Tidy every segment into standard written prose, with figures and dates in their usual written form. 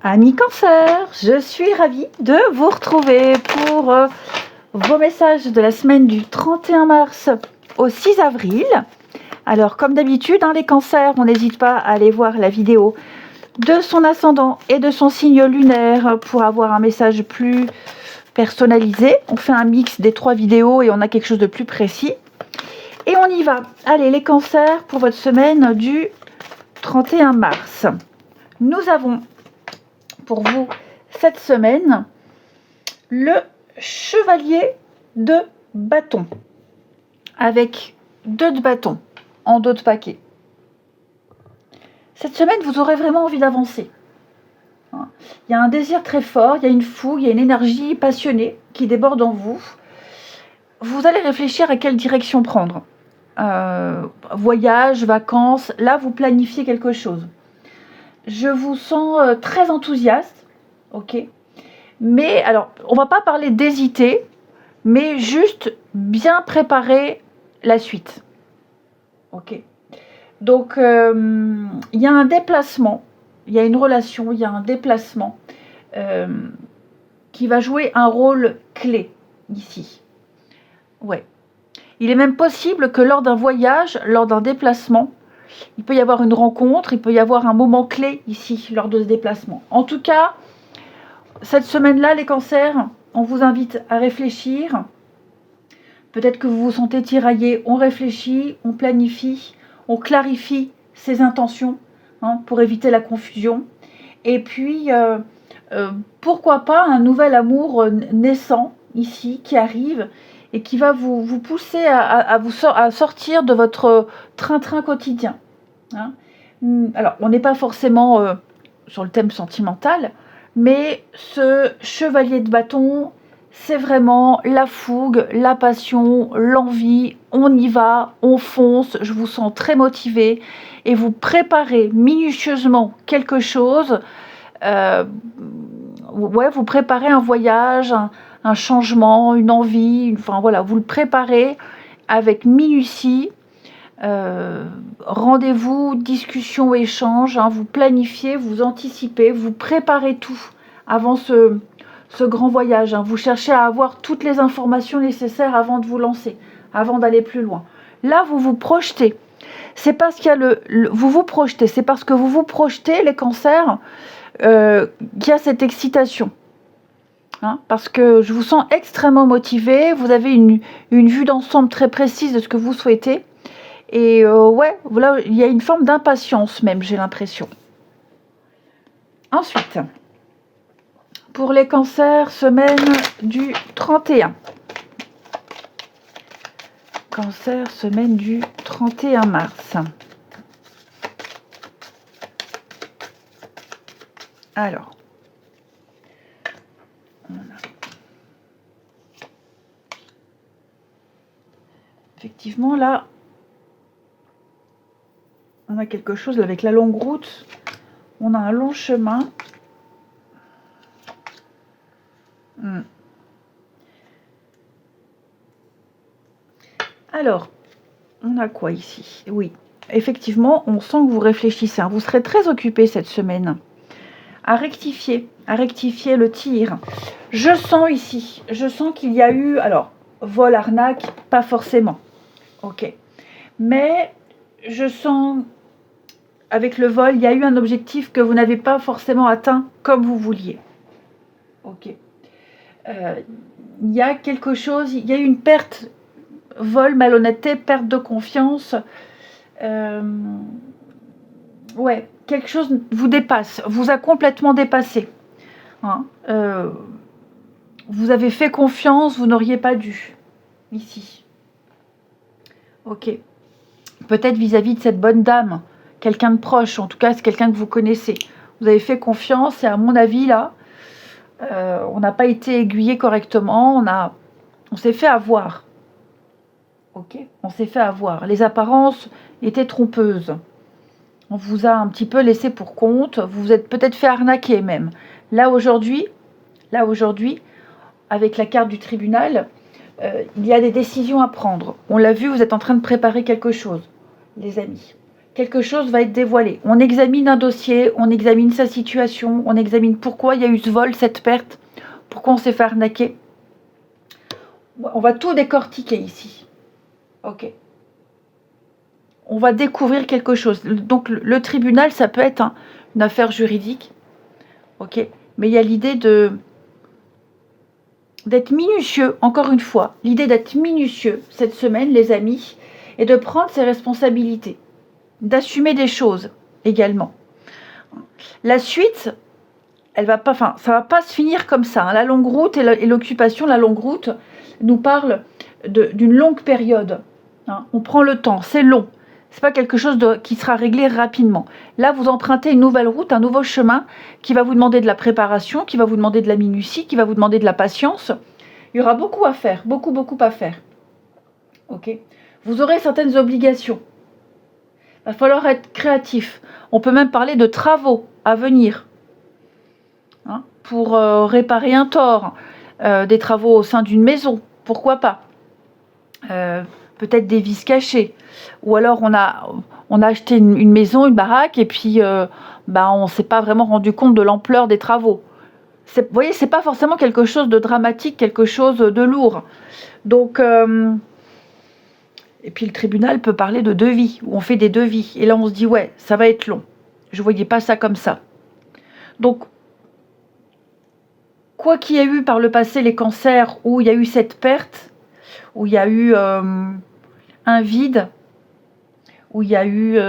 Amis Cancer, je suis ravie de vous retrouver pour vos messages de la semaine du 31 mars au 6 avril. Alors comme d'habitude, les cancers, on n'hésite pas à aller voir la vidéo de son ascendant et de son signe lunaire pour avoir un message plus personnalisé. On fait un mix des 3 vidéos et on a quelque chose de plus précis. Et on y va. Allez les cancers, pour votre semaine du 31 mars. Nous avons pour vous cette semaine le chevalier de bâton avec 2 de bâton en dos de paquet. Cette semaine, vous aurez vraiment envie d'avancer. Il y a un désir très fort, il y a une fougue, il y a une énergie passionnée qui déborde en vous. Vous allez réfléchir à quelle direction prendre. Voyage, vacances, là vous planifiez quelque chose. Je vous sens très enthousiaste, ok. Mais alors, on va pas parler d'hésiter, mais juste bien préparer la suite, ok. Donc, il y a un déplacement, il y a une relation, il y a un déplacement qui va jouer un rôle clé ici. Ouais. Il est même possible que lors d'un voyage, lors d'un déplacement, il peut y avoir une rencontre, il peut y avoir un moment clé ici, lors de ce déplacement. En tout cas, cette semaine-là, les cancers, on vous invite à réfléchir. Peut-être que vous vous sentez tiraillé. On réfléchit, on planifie, on clarifie ses intentions pour éviter la confusion. Et puis, pourquoi pas un nouvel amour naissant ici, qui arrive et qui va vous pousser à sortir de votre train-train quotidien. Alors, on n'est pas forcément sur le thème sentimental, mais ce chevalier de bâton, c'est vraiment la fougue, la passion, l'envie. On y va, on fonce, je vous sens très motivé et vous préparez minutieusement quelque chose. Vous préparez un voyage, un changement, une envie, enfin voilà, vous le préparez avec minutie. Rendez-vous, discussion, échange, vous planifiez, vous anticipez, vous préparez tout avant ce grand voyage. Vous cherchez à avoir toutes les informations nécessaires avant de vous lancer, avant d'aller plus loin. Là, vous vous projetez. C'est parce qu'il y a vous vous projetez, c'est parce que vous vous projetez, les cancers, qu'il y a cette excitation. Parce que je vous sens extrêmement motivé, vous avez une vue d'ensemble très précise de ce que vous souhaitez. Et voilà, il y a une forme d'impatience même, j'ai l'impression. Ensuite, pour les cancers, semaine du 31. Cancer, semaine du 31 mars. Alors, effectivement, là, on a quelque chose avec la longue route. On a un long chemin. Alors, on a quoi ici? Oui, effectivement, on sent que vous réfléchissez. Vous serez très occupé cette semaine à rectifier le tir. Je sens ici, qu'il y a eu, alors, vol, arnaque, pas forcément. Ok. Mais je sens, avec le vol, il y a eu un objectif que vous n'avez pas forcément atteint comme vous vouliez. Ok. Il y a quelque chose, il y a eu une perte, vol, malhonnêteté, perte de confiance. Quelque chose vous dépasse, vous a complètement dépassé. Vous avez fait confiance, vous n'auriez pas dû. Ici. Ok. Peut-être vis-à-vis de cette bonne dame, quelqu'un de proche, en tout cas c'est quelqu'un que vous connaissez. Vous avez fait confiance et à mon avis là, on n'a pas été aiguillé correctement, on s'est fait avoir. Ok, on s'est fait avoir. Les apparences étaient trompeuses. On vous a un petit peu laissé pour compte, vous vous êtes peut-être fait arnaquer même. Là aujourd'hui, avec la carte du tribunal, il y a des décisions à prendre. On l'a vu, vous êtes en train de préparer quelque chose, les amis. quelque chose va être dévoilé. On examine un dossier, on examine sa situation, on examine pourquoi il y a eu ce vol, cette perte, pourquoi on s'est fait arnaquer. On va tout décortiquer ici. Ok. On va découvrir quelque chose. Donc le tribunal, ça peut être une affaire juridique. Ok. Mais il y a l'idée d'être minutieux, encore une fois. L'idée d'être minutieux cette semaine, les amis, et de prendre ses responsabilités. D'assumer des choses également. La suite, ça va pas se finir comme ça. La longue route et l'occupation, la longue route nous parle d'une longue période. On prend le temps, c'est long. C'est pas quelque chose qui sera réglé rapidement. Là, vous empruntez une nouvelle route, un nouveau chemin qui va vous demander de la préparation, qui va vous demander de la minutie, qui va vous demander de la patience. Il y aura beaucoup à faire, beaucoup à faire. Ok. Vous aurez certaines obligations. Il va falloir être créatif. On peut même parler de travaux à venir pour réparer un tort, des travaux au sein d'une maison, pourquoi pas. Peut-être des vis cachées. Ou alors on a acheté une maison, une baraque, et puis on ne s'est pas vraiment rendu compte de l'ampleur des travaux. Vous voyez, c'est pas forcément quelque chose de dramatique, quelque chose de lourd. Donc, et puis le tribunal peut parler de devis, où on fait des devis. Et là, on se dit, ouais, ça va être long. Je ne voyais pas ça comme ça. Donc, quoi qu'il y ait eu par le passé les cancers, où il y a eu cette perte, où il y a eu un vide, où il y a eu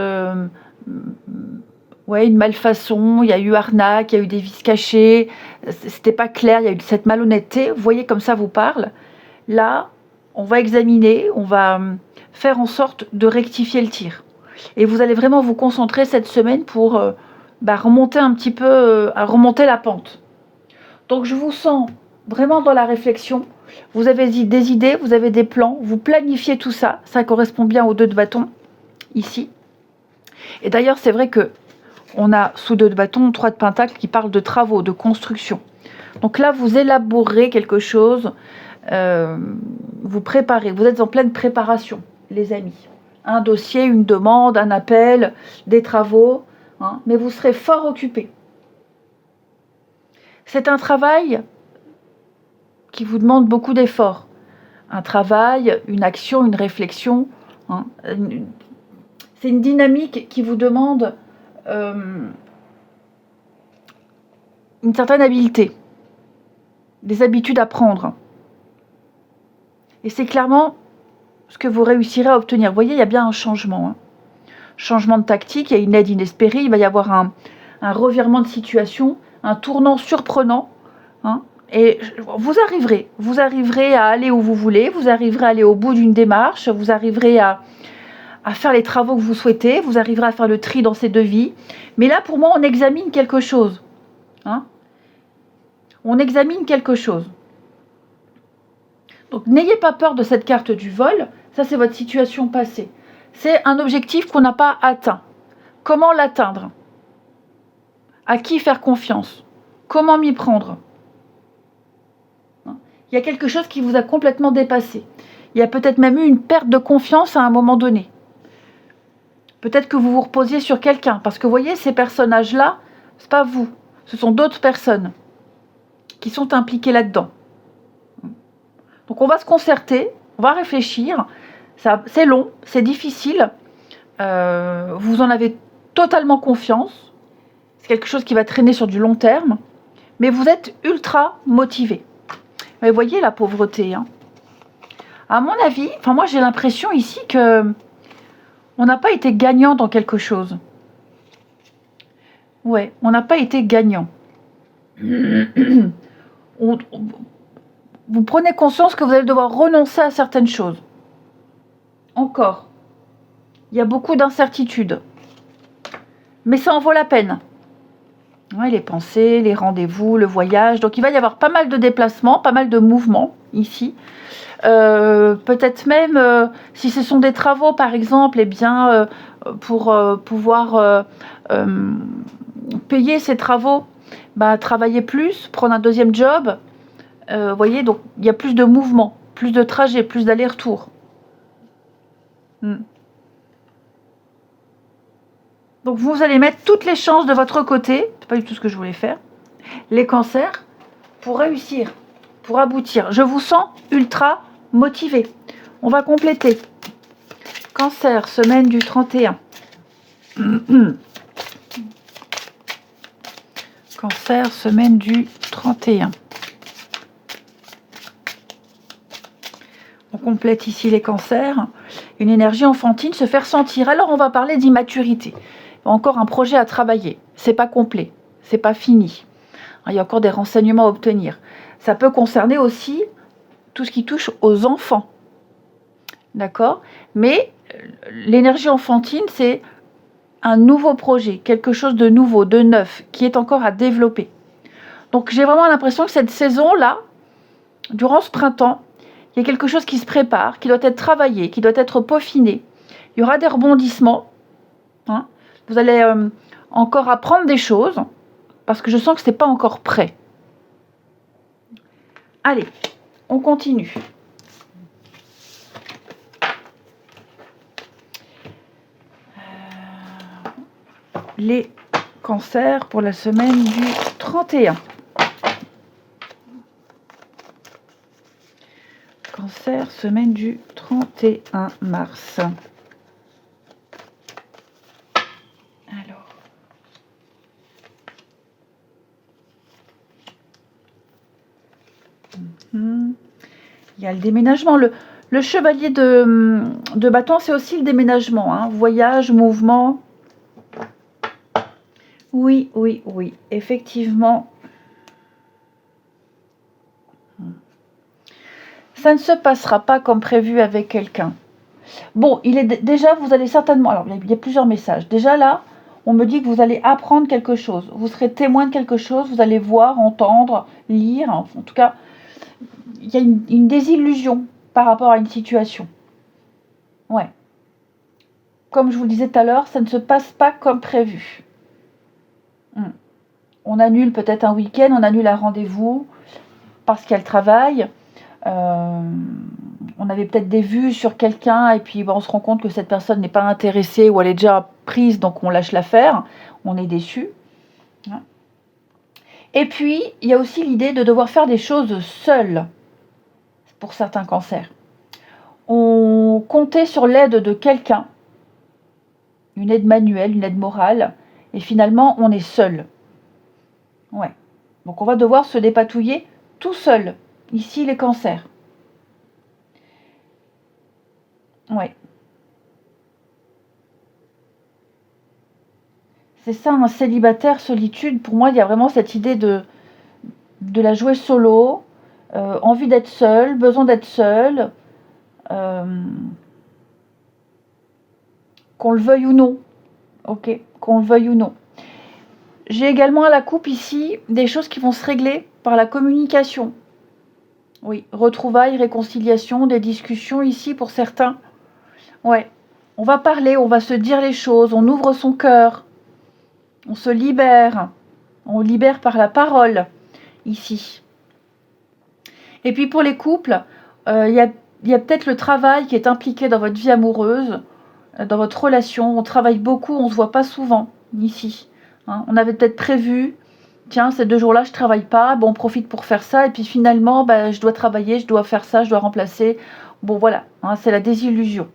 une malfaçon, il y a eu arnaque, il y a eu des vices cachés, c'était pas clair, il y a eu cette malhonnêteté, vous voyez comme ça vous parle. Là, on va examiner, on va faire en sorte de rectifier le tir. Et vous allez vraiment vous concentrer cette semaine pour remonter un petit peu, à remonter la pente. Donc je vous sens vraiment dans la réflexion. Vous avez des idées, vous avez des plans, vous planifiez tout ça. Ça correspond bien aux 2 de bâton, ici. Et d'ailleurs, c'est vrai que on a sous 2 de bâton 3 de pentacle qui parlent de travaux, de construction. Donc là, vous élaborez quelque chose, vous préparez, vous êtes en pleine préparation, les amis. Un dossier, une demande, un appel, des travaux, mais vous serez fort occupés. C'est un travail qui vous demande beaucoup d'efforts. Un travail, une action, une réflexion. C'est une dynamique qui vous demande une certaine habileté, des habitudes à prendre. Et c'est clairement ce que vous réussirez à obtenir. Vous voyez, il y a bien un changement. Changement de tactique, il y a une aide inespérée, il va y avoir un revirement de situation, un tournant surprenant. Et vous arriverez à aller où vous voulez, vous arriverez à aller au bout d'une démarche, vous arriverez à faire les travaux que vous souhaitez, vous arriverez à faire le tri dans ces devis. Mais là, pour moi, on examine quelque chose. On examine quelque chose. Donc, n'ayez pas peur de cette carte du vol. Ça, c'est votre situation passée. C'est un objectif qu'on n'a pas atteint. Comment l'atteindre? À qui faire confiance? Comment m'y prendre? Il y a quelque chose qui vous a complètement dépassé. Il y a peut-être même eu une perte de confiance à un moment donné. Peut-être que vous vous reposiez sur quelqu'un. Parce que vous voyez, ces personnages-là, ce n'est pas vous. Ce sont d'autres personnes qui sont impliquées là-dedans. Donc on va se concerter, on va réfléchir. C'est long, c'est difficile. Vous en avez totalement confiance. C'est quelque chose qui va traîner sur du long terme. Mais vous êtes ultra motivé. Mais vous voyez la pauvreté. À mon avis, moi j'ai l'impression ici que on n'a pas été gagnant dans quelque chose. Ouais, on n'a pas été gagnant. Vous prenez conscience que vous allez devoir renoncer à certaines choses. Encore. Il y a beaucoup d'incertitudes. Mais ça en vaut la peine. Ouais, les pensées, les rendez-vous, le voyage. Donc il va y avoir pas mal de déplacements, pas mal de mouvements ici. Peut-être même, si ce sont des travaux par exemple, pour pouvoir payer ces travaux, travailler plus, prendre un deuxième job. Vous voyez, donc il y a plus de mouvements, plus de trajets, plus d'allers-retours. Donc vous allez mettre toutes les chances de votre côté, c'est pas du tout ce que je voulais faire, les cancers, pour réussir, pour aboutir. Je vous sens ultra motivé. On va compléter. Cancer, semaine du 31. Cancer, semaine du 31. On complète ici les cancers. Une énergie enfantine se fait ressentir. Alors on va parler d'immaturité. Encore un projet à travailler. C'est pas complet, c'est pas fini. Il y a encore des renseignements à obtenir. Ça peut concerner aussi tout ce qui touche aux enfants. D'accord? Mais l'énergie enfantine, c'est un nouveau projet, quelque chose de nouveau, de neuf, qui est encore à développer. Donc j'ai vraiment l'impression que cette saison-là, durant ce printemps, il y a quelque chose qui se prépare, qui doit être travaillé, qui doit être peaufiné. Il y aura des rebondissements. Hein. Vous allez encore apprendre des choses, parce que je sens que ce n'est pas encore prêt. Allez, on continue. Les cancers pour la semaine du 31. Cancer, semaine du 31 mars. Alors. Il y a le déménagement. Le chevalier de bâton, c'est aussi le déménagement. Hein. Voyage, mouvement. Oui, oui, oui. Effectivement. Ça ne se passera pas comme prévu avec quelqu'un. Bon, déjà, vous allez certainement... Alors, il y a plusieurs messages. Déjà là, on me dit que vous allez apprendre quelque chose. Vous serez témoin de quelque chose. Vous allez voir, entendre, lire. En tout cas, il y a une désillusion par rapport à une situation. Ouais. Comme je vous le disais tout à l'heure, ça ne se passe pas comme prévu. On annule peut-être un week-end, on annule un rendez-vous parce qu'il y a le travail. On avait peut-être des vues sur quelqu'un et puis on se rend compte que cette personne n'est pas intéressée ou elle est déjà prise, donc on lâche l'affaire. On est déçu. Et puis, il y a aussi l'idée de devoir faire des choses seul pour certains cancers. On comptait sur l'aide de quelqu'un, une aide manuelle, une aide morale, et finalement, on est seul. Ouais. Donc, on va devoir se dépatouiller tout seul. Ici, les cancers. Ouais. C'est ça, un célibataire, solitude. Pour moi, il y a vraiment cette idée de la jouer solo, envie d'être seul, besoin d'être seul, qu'on le veuille ou non. Ok, qu'on le veuille ou non. J'ai également à la coupe ici des choses qui vont se régler par la communication. Oui, retrouvailles, réconciliation, des discussions ici pour certains. Ouais, on va parler, on va se dire les choses, on ouvre son cœur, on se libère, on libère par la parole ici. Et puis pour les couples, il y a peut-être le travail qui est impliqué dans votre vie amoureuse, dans votre relation. On travaille beaucoup, on ne se voit pas souvent ici. Hein, on avait peut-être prévu, tiens, ces 2 jours-là, je ne travaille pas, bon, on profite pour faire ça, et puis finalement, je dois travailler, je dois faire ça, je dois remplacer. Bon, voilà, hein, c'est la désillusion.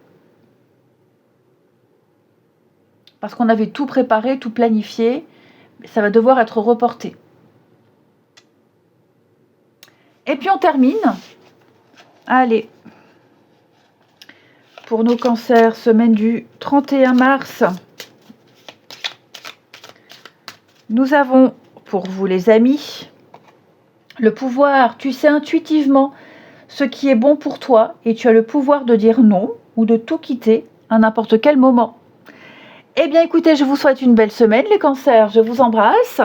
Parce qu'on avait tout préparé, tout planifié, ça va devoir être reporté. Et puis on termine. Allez. Pour nos cancers, semaine du 31 mars. Nous avons, pour vous les amis, le pouvoir. Tu sais intuitivement ce qui est bon pour toi et tu as le pouvoir de dire non ou de tout quitter à n'importe quel moment. Eh bien écoutez, je vous souhaite une belle semaine les cancers. Je vous embrasse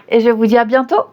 et je vous dis à bientôt.